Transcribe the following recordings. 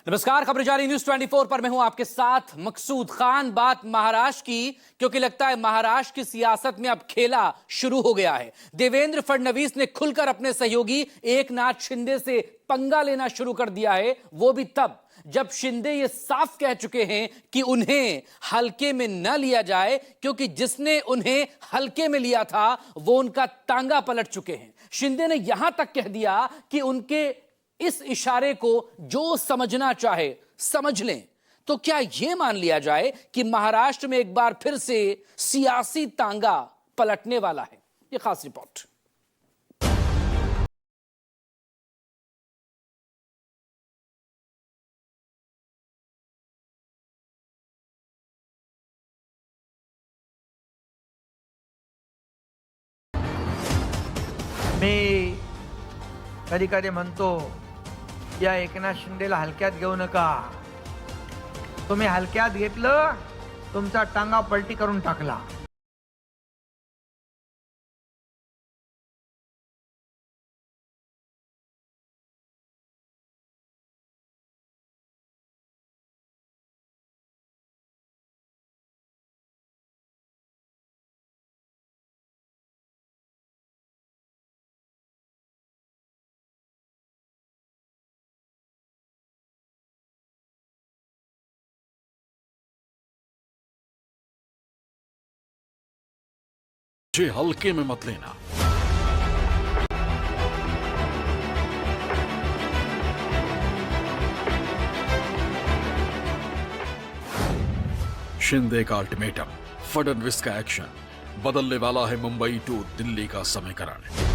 नमस्कार, खबर जारी न्यूज 24 पर मैं हूं आपके साथ मकसूद खान। बात महाराष्ट्र की, क्योंकि लगता है महाराष्ट्र की सियासत में अब खेला शुरू हो गया है। देवेंद्र फडणवीस ने खुलकर अपने सहयोगी एकनाथ शिंदे से पंगा लेना शुरू कर दिया है, वो भी तब जब शिंदे ये साफ कह चुके हैं कि उन्हें हल्के में न लिया जाए, क्योंकि जिसने उन्हें हल्के में लिया था वो उनका टांगा पलट चुके हैं। शिंदे ने यहां तक कह दिया कि उनके इस इशारे को जो समझना चाहे समझ लें। तो क्या यह मान लिया जाए कि महाराष्ट्र में एक बार फिर से सियासी तांगा पलटने वाला है? यह खास रिपोर्ट। मी कधी कधी म्हणतो, या एकनाथ शिंदेला हलक्यात घेऊ नका. तुम्ही हलक्यात घेतलं, तुमचा टांगा पलटी करून टाकला. मुझे हल्के में मत लेना। शिंदे का अल्टीमेटम, फडणवीस का एक्शन, बदलने वाला है मुंबई टू दिल्ली का समीकरण।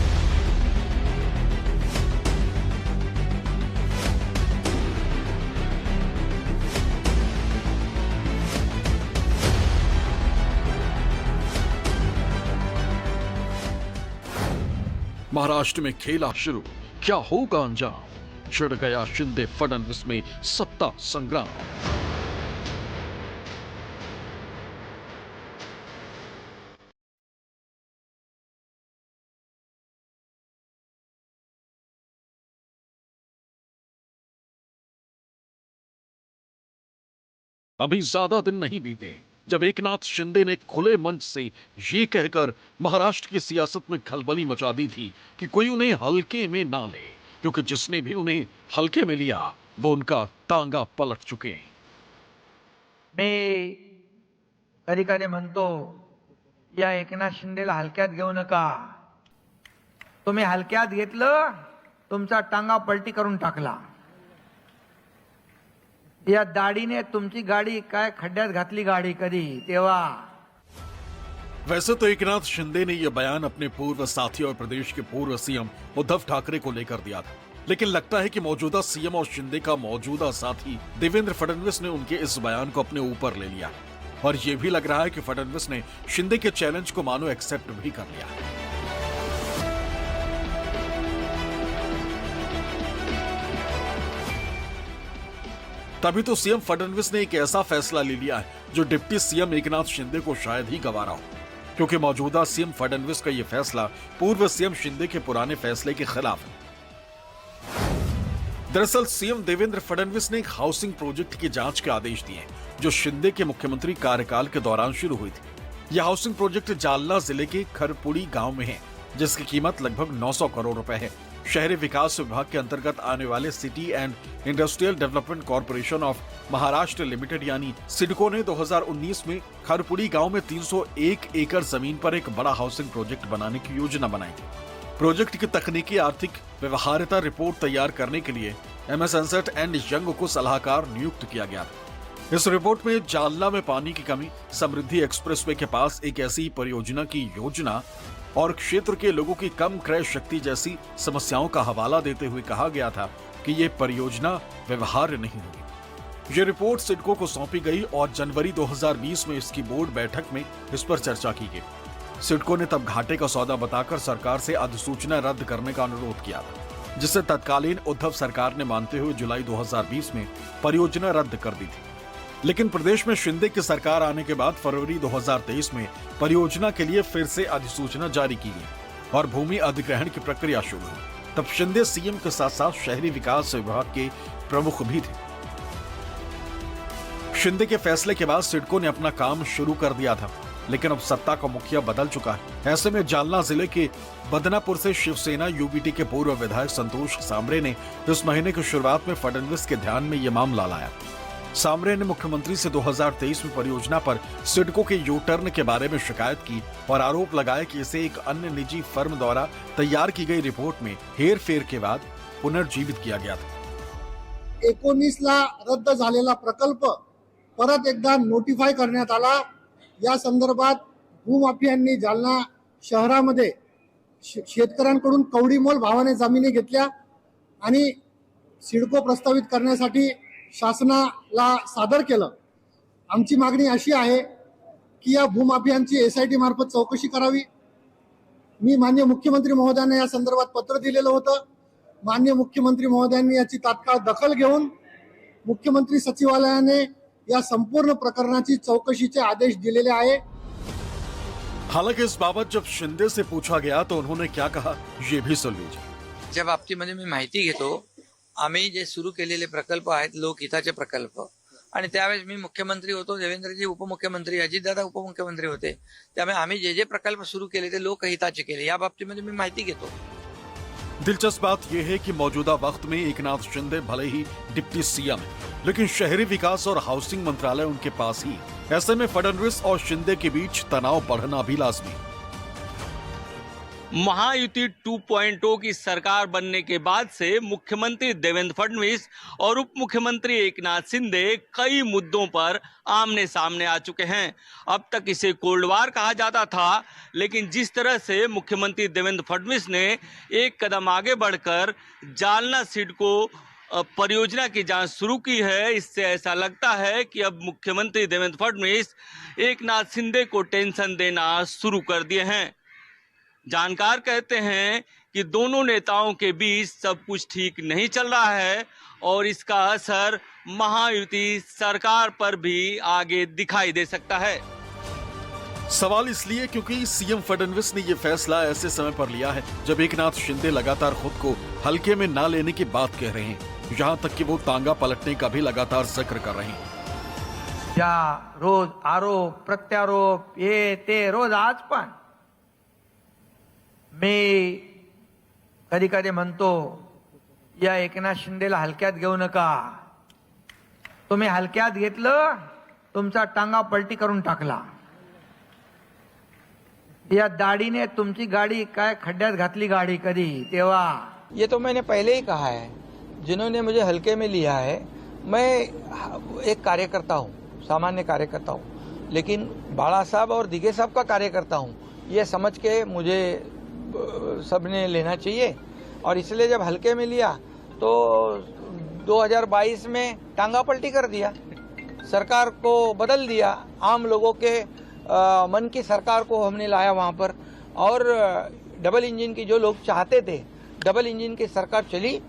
महाराष्ट्र में खेला शुरू, क्या होगा अंजाम? छिड़ गया शिंदे फडणवीस में सत्ता संग्राम। अभी ज्यादा दिन नहीं बीते जब एकनाथ शिंदे ने खुले मंच से ये कहकर महाराष्ट्र की सियासत में खलबली मचा दी थी कि कोई उन्हें हल्के में ना ले, क्योंकि जिसने भी उन्हें हल्के में लिया वो उनका टांगा पलट चुके। मी कधी कधी म्हणतो, या एकनाथ शिंदेला हलक्यात घेऊ नका. तुम्ही हलक्यात घेतलं, तुमचा टांगा पलटी करून टाकला. या दाढीने तुमची गाडी काय खड्ड्यात घातली गाडी कधी तेव्हा. वैसे तो एकनाथ शिंदे ने यह बयान अपने पूर्व साथी और प्रदेश के पूर्व सीएम उद्धव ठाकरे को लेकर दिया था, लेकिन लगता है कि मौजूदा सीएम और शिंदे का मौजूदा साथी देवेंद्र फडणवीस ने उनके इस बयान को अपने ऊपर ले लिया, और यह भी लग रहा है कि फडणवीस ने शिंदे के चैलेंज को मानो एक्सेप्ट भी कर लिया। तभी तो सीएम फडणवीस ने एक ऐसा फैसला ले लिया है जो डिप्टी सीएम एकनाथ शिंदे को शायद ही गवारा हो, क्योंकि मौजूदा सीएम फडणवीस का यह फैसला पूर्व सीएम शिंदे के पुराने फैसले के खिलाफ है। दरअसल सीएम देवेंद्र फडणवीस ने एक हाउसिंग प्रोजेक्ट की जांच के आदेश दिए जो शिंदे के मुख्यमंत्री कार्यकाल के दौरान शुरू हुई थी। यह हाउसिंग प्रोजेक्ट जालना जिले के खरपुड़ी गांव में है, जिसकी कीमत लगभग 900 करोड़ रुपए है। शहरी विकास विभाग के अंतर्गत आने वाले city and industrial development corporation of Maharashtra limited यानी सिडको ने 2019 में खरपुड़ी गांव में 301 एकड़ जमीन पर एक बड़ा हाउसिंग प्रोजेक्ट बनाने की योजना बनाई थी। प्रोजेक्ट की तकनीकी आर्थिक व्यवहार्यता रिपोर्ट तैयार करने के लिए MS एनसेट एंड यंग को सलाहकार नियुक्त किया गया था। इस रिपोर्ट में जालना में पानी की कमी, समृद्धि एक्सप्रेसवे के पास एक ऐसी परियोजना की योजना और क्षेत्र के लोगों की कम क्रय शक्ति जैसी समस्याओं का हवाला देते हुए कहा गया था कि ये परियोजना व्यवहार्य नहीं होगी। ये रिपोर्ट सिडको को सौंपी गई और जनवरी 2020 में इसकी बोर्ड बैठक में इस पर चर्चा की गई। सिडको ने तब घाटे का सौदा बताकर सरकार से अधिसूचना रद्द करने का अनुरोध किया था, जिसे तत्कालीन उद्धव सरकार ने मानते हुए जुलाई 2020 में परियोजना रद्द कर दी थी। लेकिन प्रदेश में शिंदे की सरकार आने के बाद फरवरी 2023 में परियोजना के लिए फिर से अधिसूचना जारी की गई और भूमि अधिग्रहण की प्रक्रिया शुरू हुई। तब शिंदे सीएम के साथ साथ शहरी विकास विभाग के प्रमुख भी थे। शिंदे के फैसले के बाद सिडको ने अपना काम शुरू कर दिया था, लेकिन अब सत्ता का मुखिया बदल चुका है। ऐसे में जालना जिले के बदनापुर से शिवसेना यूबीटी के पूर्व विधायक संतोष सांबरे ने इस महीने की शुरुआत में फडणवीस के ध्यान में ये मामला लाया। सांबरे ने मुख्यमंत्री से 2023 में परियोजना पर सिडको के यू टर्न के बारे में शिकायत की और आरोप लगाया कि इसे एक अन्य निजी फर्म द्वारा तैयार की गई रिपोर्ट में हेर फेर के बाद पुनर्जीवित किया गया था। 19ला रद्द झालेला प्रकल्प परत एकदा नोटिफाय करण्यात आला। या संदर्भात भूमाफियांनी जालना शहरामध्ये शेतकऱ्यांकडून कवडीमोल भावाने जमिनी घेतल्या आणि सिडको प्रस्तावित करण्यासाठी शासनाला सादर केलं। आमची मागणी अशी आहे की या भूमाफियांची SIT मार्फत चौकशी करावी। मी माननीय मुख्यमंत्री महोदयांना या संदर्भात पत्र दिलेलं होतं। माननीय मुख्यमंत्री महोदयांनी याची तात्काळ दखल घेऊन मुख्यमंत्री सचिवालयाने या संपूर्ण प्रकरणाची चौकशीचे आदेश दिलेले आहे। हालांकि इस बाबत जब शिंदे से पूछा गया तो उन्होंने क्या कहा, ये भी सुन लीजिए। ज्या बाबतीमध्ये मी माहिती घेतो, आम्ही जे सुरू केलेले प्रकल्प आहेत लोकहिताचे प्रकल्प, आणि त्यावेळेस मी मुख्यमंत्री होतो, देवेंद्रजी उपमुख्यमंत्री, अजितदादा उपमुख्यमंत्री होते, त्यामुळे आम्ही जे प्रकल्प सुरू केले ते लोकहिताचे केले। या बाबतीमध्ये मी माहिती घेतो। दिलचस्प बात यह है कि मौजूदा वक्त में एकनाथ शिंदे भले ही डिप्टी सीएम है, लेकिन शहरी विकास और हाउसिंग मंत्रालय उनके पास ही। ऐसे में फडणवीस और शिंदे के बीच तनाव बढ़ना भी लाजमी। महायुति 2.0 की सरकार बनने के बाद से मुख्यमंत्री देवेंद्र फडणवीस और उप मुख्यमंत्री एकनाथ शिंदे कई मुद्दों पर आमने सामने आ चुके हैं। अब तक इसे कोल्ड वार कहा जाता था, लेकिन जिस तरह से मुख्यमंत्री देवेंद्र फडणवीस ने एक कदम आगे बढ़कर जालना सिडको परियोजना की जांच शुरू की है, इससे ऐसा लगता है कि अब मुख्यमंत्री देवेंद्र फडणवीस एकनाथ शिंदे को टेंशन देना शुरू कर दिए हैं। जानकार कहते हैं कि दोनों नेताओं के बीच सब कुछ ठीक नहीं चल रहा है और इसका असर महायुति सरकार पर भी आगे दिखाई दे सकता है। सवाल इसलिए क्योंकि सीएम फडणवीस ने यह फैसला ऐसे समय पर लिया है जब एकनाथ शिंदे लगातार खुद को हल्के में ना लेने की बात कह रहे हैं, यहां तक कि वो तांगा पलटने का भी लगातार जिक्र कर रहे हैं। या रोज आरोप प्रत्यारोप ये ते रोज आज पण मी कधी कधी म्हणतो या एकनाथ शिंदेला हलक्यात घेऊ नका। तुम्ही हलक्यात घेतलं, तुमचा टांगा पलटी करून टाकला। या दाढीने तुमची गाडी काय खड्ड्यात घातली गाडी कधी तेव्हा। ये तो मैंने पहले ही कहा है, जिन्होंने मुझे हल्के में लिया है, मैं एक कार्यकर्ता हूँ, सामान्य कार्यकर्ता हूँ, लेकिन बाला साहब और दिगे साहब का कार्यकर्ता हूँ, ये समझ के मुझे सबने लेना चाहिए। और इसलिए जब हल्के में लिया तो 2022 में टांगा पलटी कर दिया, सरकार को बदल दिया, आम लोगों के मन की सरकार को हमने लाया वहां पर। और डबल इंजन की जो लोग चाहते थे, डबल इंजन की सरकार चली।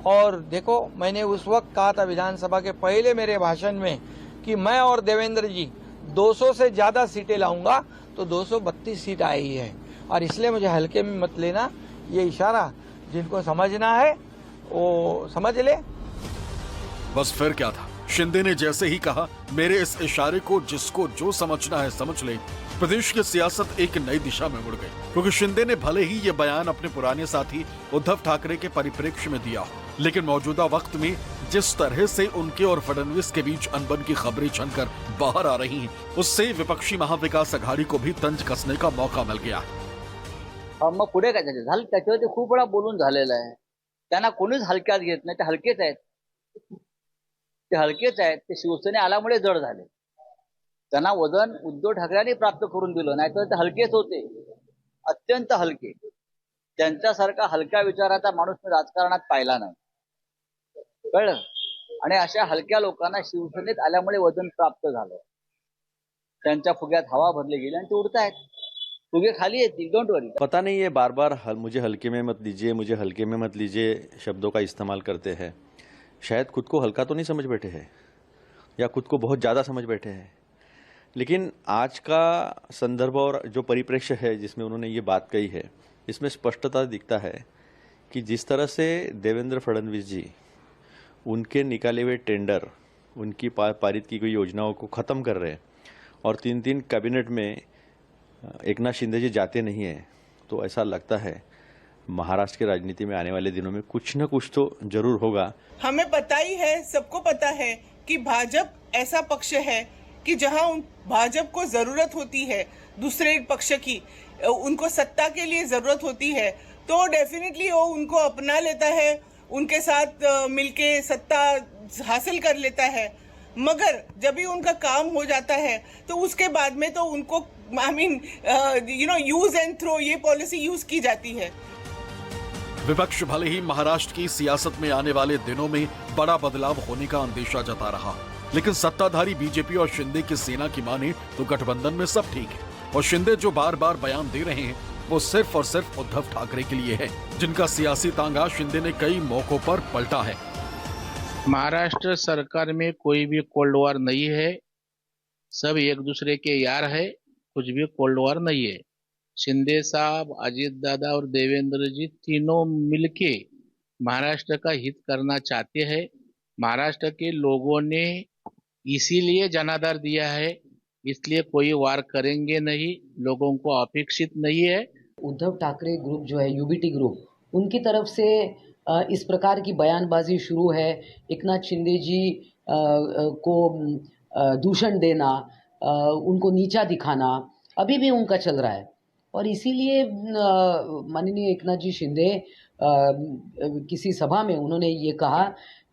और देखो, मैंने उस वक्त कहा था विधानसभा के पहले मेरे भाषण में कि मैं और देवेंद्र जी 200 से ज्यादा सीटें लाऊंगा, तो 232 सीट आई है। और इसलिए मुझे हल्के में मत लेना। ये इशारा जिनको समझना है वो समझ ले। बस फिर क्या था, शिंदे ने जैसे ही कहा, मेरे इस इशारे को जिसको जो समझना है समझ ले, प्रदेश की सियासत एक नई दिशा में मुड़ गई। क्योंकि शिंदे ने भले ही ये बयान अपने पुराने साथी उद्धव ठाकरे के परिप्रेक्ष्य में दिया हो, लेकिन मौजूदा वक्त में जिस तरह से उनके और फडणवीस के बीच अनबन की खबरें छनकर बाहर आ रही हैं, उससे विपक्षी महाविकास आघाडी को भी तंज कसने का मौका मिल गया। मग पुढे काय झालं, त्याच्यावरती खूप वेळा बोलून झालेलं आहे। त्यांना कोणीच हलक्यात घेत नाही, ते हलकेच आहेत, ते हलकेच आहेत। ते शिवसेने आल्यामुळे जड झाले, त्यांना वजन उद्धव ठाकरेंनी प्राप्त करून दिलं, नाही तर ते हलकेच होते, अत्यंत हलके। त्यांच्यासारखा हलक्या विचाराचा माणूस मी राजकारणात पाहिला नाही, कळलं। आणि अशा हलक्या लोकांना शिवसेनेत आल्यामुळे वजन प्राप्त झालं, त्यांच्या फुग्यात हवा भरली गेली आणि ते उडतायत, फुगे खाली येतील, डोंट वरी। पता नहीं ये बार बार मुझे हल्के में मत लीजिए, मुझे हल्के में मत लीजिए शब्दों का इस्तेमाल करते हैं। शायद खुद को हल्का तो नहीं समझ बैठे हैं या खुद को बहुत ज़्यादा समझ बैठे हैं, लेकिन आज का संदर्भ और जो परिप्रेक्ष्य है जिसमें उन्होंने ये बात कही है, इसमें स्पष्टता दिखता है कि जिस तरह से देवेंद्र फडणवीस जी उनके निकाले हुए टेंडर उनकी पारित की गई योजनाओं को ख़त्म कर रहे हैं और 3-3 कैबिनेट में एकनाथ शिंदे जी जाते नहीं हैं, तो ऐसा लगता है महाराष्ट्र की राजनीति में आने वाले दिनों में कुछ न कुछ तो जरूर होगा। हमें पता ही है, सबको पता है कि भाजपा ऐसा पक्ष है कि जहां भाजपा को जरूरत होती है दूसरे पक्ष की, उनको सत्ता के लिए जरूरत होती है, तो डेफिनेटली वो उनको अपना लेता है, उनके साथ मिलके सत्ता हासिल कर लेता है। मगर जब भी उनका काम हो जाता है तो उसके बाद में तो उनको यूज एंड थ्रो ये पॉलिसी यूज की जाती है। विपक्ष भले ही महाराष्ट्र की सियासत में आने वाले दिनों में बड़ा बदलाव होने का अंदेशा जता रहा, लेकिन सत्ताधारी बीजेपी और शिंदे की सेना की माने तो गठबंधन में सब ठीक है और शिंदे जो बार बार बयान दे रहे हैं वो सिर्फ और सिर्फ उद्धव ठाकरे के लिए है, जिनका सियासी तांगा शिंदे ने कई मौकों पर पलटा है। महाराष्ट्र सरकार में कोई भी कोल्ड वॉर नहीं है, सब एक दूसरे के यार है, कुछ भी कोल्ड वॉर नहीं है। शिंदे साहब, अजीत दादा और देवेंद्र जी तीनों मिलके महाराष्ट्र का हित करना चाहते हैं। महाराष्ट्र के लोगों ने इसीलिए जनाधार दिया है, इसलिए कोई वार करेंगे नहीं, लोगों को अपेक्षित नहीं है। उद्धव ठाकरे ग्रुप जो है, यूबीटी ग्रुप, उनकी तरफ से इस प्रकार की बयानबाजी शुरू है, एकनाथ शिंदे जी को दूषण देना, उनको नीचा दिखाना अभी भी उनका चल रहा है। और इसीलिए माननीय एकनाथ जी शिंदे किसी सभा में उन्होंने ये कहा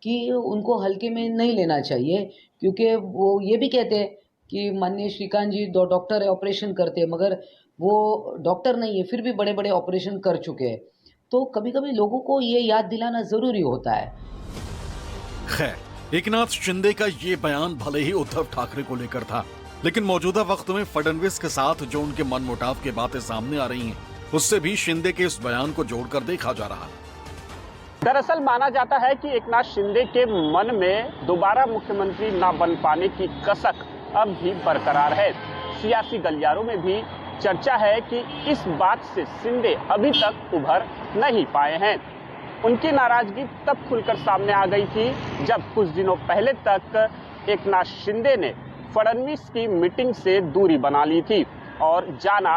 कि उनको हल्के में नहीं लेना चाहिए, क्योंकि वो ये भी कहते हैं कि माननीय श्रीकांत जी डॉक्टर है, ऑपरेशन करते हैं, मगर वो डॉक्टर नहीं है, फिर भी बड़े बड़े ऑपरेशन कर चुके हैं। तो कभी कभी लोगों को ये याद दिलाना जरूरी होता है। खैर, एकनाथ शिंदे का ये बयान भले ही उद्धव ठाकरे को लेकर था, लेकिन मौजूदा वक्त में फडणवीस के साथ जो उनके मनमुटाव की बातें सामने आ रही हैं, उससे भी शिंदे के इस बयान को जोड़कर देखा जा रहा है। दरअसल माना जाता है कि एकनाथ शिंदे के मन में दोबारा मुख्यमंत्री न बन पाने की कसक अब भी बरकरार है। सियासी गलियारों में भी चर्चा है कि इस बात से शिंदे अभी तक उभर नहीं पाए हैं। उनकी नाराजगी तब खुलकर सामने आ गई थी जब कुछ दिनों पहले तक एकनाथ शिंदे ने फडणवीस की मीटिंग से दूरी बना ली थी और जाना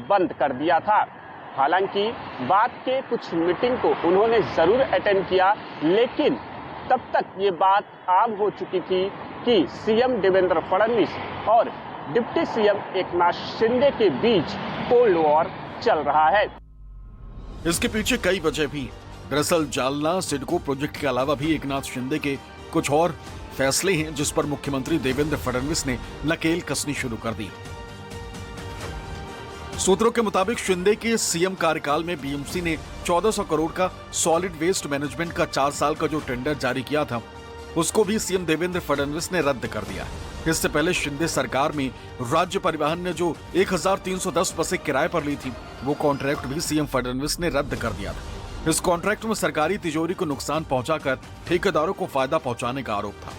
बंद कर दिया था। हालांकि बाद के कुछ मीटिंग को उन्होंने जरूर अटेंड किया, लेकिन तब तक ये बात आम हो चुकी थी कि सीएम देवेंद्र फडणवीस और डिप्टी सीएम एकनाथ शिंदे के बीच कोल्ड वॉर चल रहा है। इसके पीछे कई वजह भी। दरअसल जालना सिडको प्रोजेक्ट के अलावा भी एकनाथ शिंदे के कुछ और फैसले हैं जिस पर मुख्यमंत्री देवेंद्र फडणवीस ने नकेल कसनी शुरू कर दी। सूत्रों के मुताबिक शिंदे के सीएम कार्यकाल में बीएमसी ने 1400 करोड़ का सॉलिड वेस्ट मैनेजमेंट का 4 साल का जो टेंडर जारी किया था, उसको भी सीएम देवेंद्र फडणवीस ने रद्द कर दिया। इससे पहले शिंदे सरकार में राज्य परिवहन ने जो 1310 बसें किराए पर ली थी, वो कॉन्ट्रैक्ट भी सीएम फडणवीस ने रद्द कर दिया था। इस कॉन्ट्रैक्ट में सरकारी तिजोरी को नुकसान पहुंचाकर ठेकेदारों को फायदा पहुंचाने का आरोप था।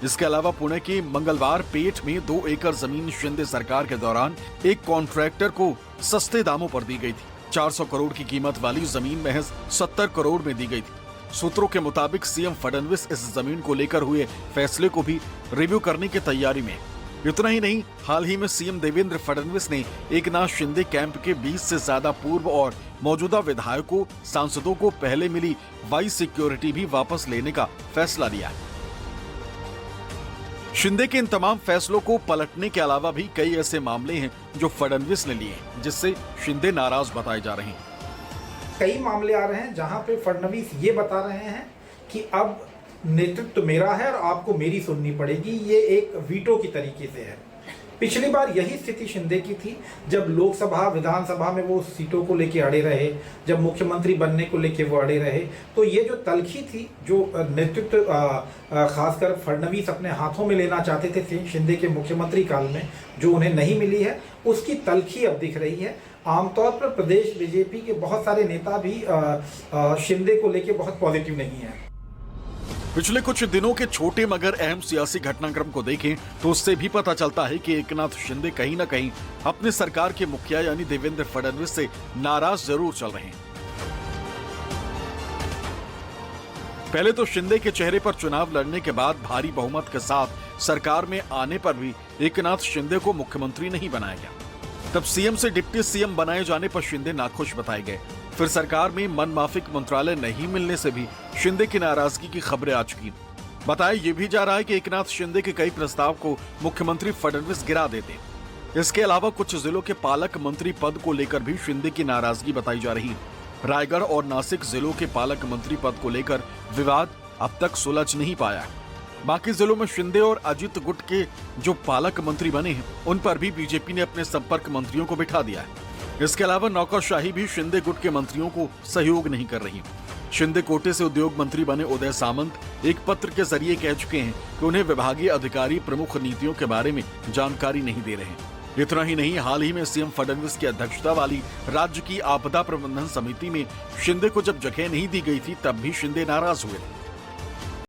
इसके अलावा पुणे के मंगलवार पेट में 2 एकड़ जमीन शिंदे सरकार के दौरान एक कॉन्ट्रैक्टर को सस्ते दामों पर दी गई थी। 400 करोड़ की कीमत वाली जमीन महज 70 करोड़ में दी गई थी। सूत्रों के मुताबिक सीएम फडणवीस इस जमीन को लेकर हुए फैसले को भी रिव्यू करने की तैयारी में। इतना ही नहीं, हाल ही में सीएम देवेंद्र फडणवीस ने एकनाथ शिंदे कैंप के 20 से ज्यादा पूर्व और मौजूदा विधायकों, सांसदों को पहले मिली वाई सिक्योरिटी भी वापस लेने का फैसला लिया है। शिंदे के इन तमाम फैसलों को पलटने के अलावा भी कई ऐसे मामले हैं जो फडणवीस ने लिए हैं, जिससे शिंदे नाराज बताए जा रहे हैं। कई मामले आ रहे हैं जहां पे फडणवीस ये बता रहे हैं कि अब नेतृत्व मेरा है और आपको मेरी सुननी पड़ेगी। ये एक वीटो की तरीके से है। पिछली बार यही स्थिति शिंदे की थी, जब लोकसभा विधानसभा में वो सीटों को लेके अड़े रहे, जब मुख्यमंत्री बनने को लेके वो अड़े रहे। तो ये जो तलखी थी, जो नेतृत्व खासकर फडणवीस अपने हाथों में लेना चाहते थे शिंदे के मुख्यमंत्री काल में, जो उन्हें नहीं मिली है, उसकी तलखी अब दिख रही है। आमतौर पर प्रदेश बीजेपी के बहुत सारे नेता भी शिंदे को लेके बहुत पॉजिटिव नहीं है। पिछले कुछ दिनों के छोटे मगर अहम सियासी घटनाक्रम को देखें तो उससे भी पता चलता है कि एकनाथ शिंदे कहीं न कहीं अपने सरकार के मुखिया यानी देवेंद्र फडणवीस से नाराज जरूर चल रहे हैं। पहले तो शिंदे के चेहरे पर चुनाव लड़ने के बाद भारी बहुमत के साथ सरकार में आने पर भी एकनाथ शिंदे को मुख्यमंत्री नहीं बनाया गया। तब सीएम से डिप्टी सीएम बनाए जाने पर शिंदे नाखुश बताए गए। फिर सरकार में मनमाफिक मंत्रालय नहीं मिलने से भी शिंदे की नाराजगी की खबरें आ चुकी। बताया ये भी जा रहा है कि एकनाथ शिंदे के कई प्रस्ताव को मुख्यमंत्री फडणवीस गिरा देते। इसके अलावा कुछ जिलों के पालक मंत्री पद को लेकर भी शिंदे की नाराजगी बताई जा रही है। रायगढ़ और नासिक जिलों के पालक मंत्री पद को लेकर विवाद अब तक सुलझ नहीं पाया है। बाकी जिलों में शिंदे और अजित गुट के जो पालक मंत्री बने हैं उन पर भी बीजेपी ने अपने संपर्क मंत्रियों को बिठा दिया है। इसके अलावा नौकरशाही भी शिंदे गुट के मंत्रियों को सहयोग नहीं कर रही। शिंदे कोटे से उद्योग मंत्री बने उदय सामंत एक पत्र के जरिए कह चुके हैं कि उन्हें विभागीय अधिकारी प्रमुख नीतियों के बारे में जानकारी नहीं दे रहे हैं। इतना ही नहीं, हाल ही में सीएम फडणवीस की अध्यक्षता वाली राज्य की आपदा प्रबंधन समिति में शिंदे को जब जगह नहीं दी गई थी तब भी शिंदे नाराज हुए थे।